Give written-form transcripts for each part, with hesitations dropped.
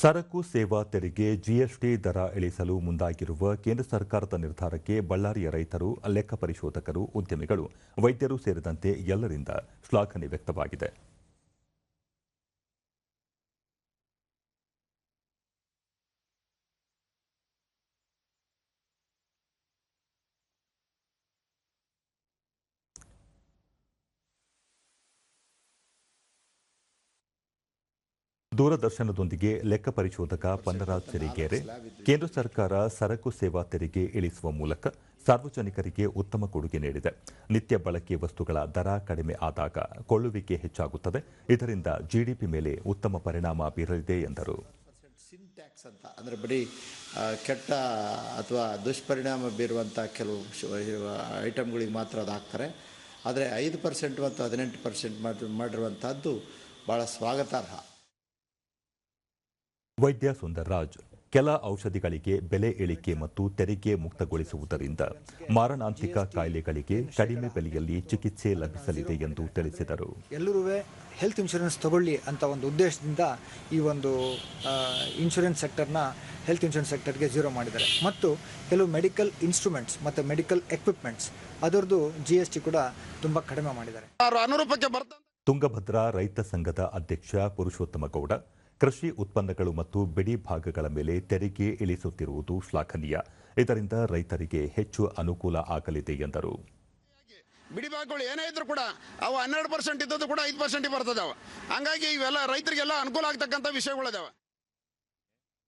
ಸರಕು ಸೇವಾ ತೆರಿಗೆ ಜಿಎಸ್ಟಿ ದರ ಇಳಿಸಲು ಮುಂದಾಗಿರುವ ಕೇಂದ್ರ ಸರ್ಕಾರದ ನಿರ್ಧಾರಕ್ಕೆ ಬಳ್ಳಾರಿಯ ರೈತರು, ಲೆಕ್ಕ ಪರಿಶೋಧಕರು, ಉದ್ಯಮಿಗಳು, ವೈದ್ಯರು ಸೇರಿದಂತೆ ಎಲ್ಲರಿಂದ ಶ್ಲಾಘನೆ ವ್ಯಕ್ತವಾಗಿದೆ. ದೂರದರ್ಶನದೊಂದಿಗೆ ಲೆಕ್ಕ ಪರಿಶೋಧಕ ಪನ್ನರಾಜ್ ಸಿರಿಗೇರೆ, ಕೇಂದ್ರ ಸರ್ಕಾರ ಸರಕು ಸೇವಾ ತೆರಿಗೆ ಇಳಿಸುವ ಮೂಲಕ ಸಾರ್ವಜನಿಕರಿಗೆ ಉತ್ತಮ ಕೊಡುಗೆ ನೀಡಿದೆ. ನಿತ್ಯ ಬಳಕೆ ವಸ್ತುಗಳ ದರ ಕಡಿಮೆ ಆದಾಗ ಕೊಳ್ಳುವಿಕೆ ಹೆಚ್ಚಾಗುತ್ತದೆ. ಇದರಿಂದ ಜಿಡಿಪಿ ಮೇಲೆ ಉತ್ತಮ ಪರಿಣಾಮ ಬೀರಲಿದೆ ಎಂದರು. ಸಿಂಟ್ಯಾಕ್ಸ್ ಅಂತ ಅಂದರೆ ಬರೀ ಕೆಟ್ಟ ಅಥವಾ ದುಷ್ಪರಿಣಾಮ ಬೀರುವಂಥ ಕೆಲವು ಐಟಮ್ಗಳಿಗೆ ಮಾತ್ರ ಅದು ಹಾಕ್ತಾರೆ. ಆದರೆ 5% ಮತ್ತು 18% ಮಾಡಿರುವಂಥದ್ದು ಭಾಳ ಸ್ವಾಗತಾರ್ಹ. ವೈದ್ಯ ಸುಂದರ್ರಾಜ್, ಕೆಲ ಔಷಧಿಗಳಿಗೆ ಬೆಲೆ ಇಳಿಕೆ ಮತ್ತು ತೆರಿಗೆ ಮುಕ್ತಗೊಳಿಸುವುದರಿಂದ ಮಾರಣಾಂತಿಕ ಕಾಯಿಲೆಗಳಿಗೆ ಕಡಿಮೆ ಬೆಲೆಯಲ್ಲಿ ಚಿಕಿತ್ಸೆ ಲಭಿಸಲಿದೆ ಎಂದು ತಿಳಿಸಿದರು. ಎಲ್ಲರೂ ಹೆಲ್ತ್ ಇನ್ಶೂರೆನ್ಸ್ ತಗೊಳ್ಳಿ ಅಂತ ಒಂದು ಉದ್ದೇಶದಿಂದ ಈ ಒಂದು ಇನ್ಶೂರೆನ್ಸ್ ಸೆಕ್ಟರ್ನ ಹೆಲ್ತ್ ಇನ್ಶೂರೆನ್ಸ್ ಸೆಕ್ಟರ್ಗೆ ಝೀರೋ ಮಾಡಿದ್ದಾರೆ. ಮತ್ತು ಕೆಲವು ಮೆಡಿಕಲ್ ಇನ್ಸ್ಟ್ರೂಮೆಂಟ್ಸ್ ಮತ್ತು ಮೆಡಿಕಲ್ ಎಕ್ವಿಪ್ಮೆಂಟ್ಸ್ ಅದರದ್ದು GST ಕೂಡ ತುಂಬ ಕಡಿಮೆ ಮಾಡಿದ್ದಾರೆ. ತುಂಗಭದ್ರಾ ರೈತ ಸಂಘದ ಅಧ್ಯಕ್ಷ ಪುರುಷೋತ್ತಮ ಗೌಡ, ಕೃಷಿ ಉತ್ಪನ್ನಗಳು ಮತ್ತು ಬಿಡಿ ಭಾಗಗಳ ಮೇಲೆ ತೆರಿಗೆ ಇಳಿಸುತ್ತಿರುವುದು ಶ್ಲಾಘನೀಯ. ಇದರಿಂದ ರೈತರಿಗೆ ಹೆಚ್ಚು ಅನುಕೂಲ ಆಗಲಿದೆ ಎಂದರು. ಬಿಡಿ ಭಾಗಗಳು ಏನೇ ಇದ್ರು ಕೂಡ ಅವು 12% ಇದ್ದದ್ದು ಕೂಡ 5% ಬರ್ತದವ. ಹಂಗಾಗಿ ಇವೆಲ್ಲ ರೈತರಿಗೆಲ್ಲ ಅನುಕೂಲ ಆಗ್ತಕ್ಕಂಥ ವಿಷಯಗಳಿದಾವೆ.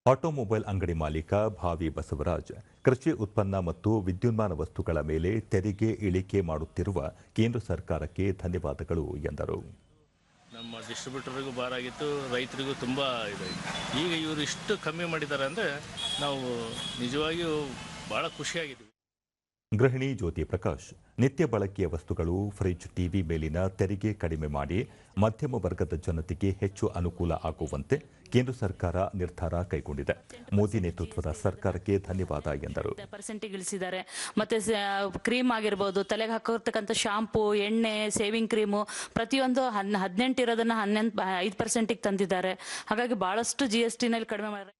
ಆಟೋಮೊಬೈಲ್ ಅಂಗಡಿ ಮಾಲೀಕ ಭಾವಿ ಬಸವರಾಜ್, ಕೃಷಿ ಉತ್ಪನ್ನ ಮತ್ತು ವಿದ್ಯುನ್ಮಾನ ವಸ್ತುಗಳ ಮೇಲೆ ತೆರಿಗೆ ಇಳಿಕೆ ಮಾಡುತ್ತಿರುವ ಕೇಂದ್ರ ಸರ್ಕಾರಕ್ಕೆ ಧನ್ಯವಾದಗಳು ಎಂದರು. ನಮ್ಮ ಡಿಸ್ಟ್ರಿಬ್ಯೂಟರ್ಗೂ ಭಾರ ಆಗಿತ್ತು, ರೈತರಿಗೂ ತುಂಬ ಇದಾಗಿತ್ತು. ಈಗ ಇವರು ಇಷ್ಟು ಕಮ್ಮಿ ಮಾಡಿದ್ದಾರೆ ಅಂದರೆ ನಾವು ನಿಜವಾಗಿಯೂ ಭಾಳ ಖುಷಿಯಾಗಿದ್ದೀವಿ. ಗೃಹಿಣಿ ಜ್ಯೋತಿ ಪ್ರಕಾಶ್, ನಿತ್ಯ ಬಳಕೆಯ ವಸ್ತುಗಳು, ಫ್ರಿಡ್ಜ್, ಟಿವಿ ಮೇಲಿನ ತೆರಿಗೆ ಕಡಿಮೆ ಮಾಡಿ ಮಧ್ಯಮ ವರ್ಗದ ಜನತೆಗೆ ಹೆಚ್ಚು ಅನುಕೂಲ ಆಗುವಂತೆ ಕೇಂದ್ರ ಸರ್ಕಾರ ನಿರ್ಧಾರ ಕೈಗೊಂಡಿದೆ. ಮೋದಿ ನೇತೃತ್ವದ ಸರ್ಕಾರಕ್ಕೆ ಧನ್ಯವಾದ ಎಂದರು. ಇಳಿಸಿದ್ದಾರೆ. ಮತ್ತೆ ಕ್ರೀಮ್ ಆಗಿರ್ಬೋದು, ತಲೆಗೆ ಹಾಕಿರ್ತಕ್ಕಂಥ ಶಾಂಪೂ, ಎಣ್ಣೆ, ಸೇವಿಂಗ್ ಕ್ರೀಮು ಪ್ರತಿಯೊಂದು 18 ಇರೋದನ್ನ 5% ತಂದಿದ್ದಾರೆ. ಹಾಗಾಗಿ ಬಹಳಷ್ಟು GST ನಲ್ಲಿ ಕಡಿಮೆ ಮಾಡಿದ್ದಾರೆ.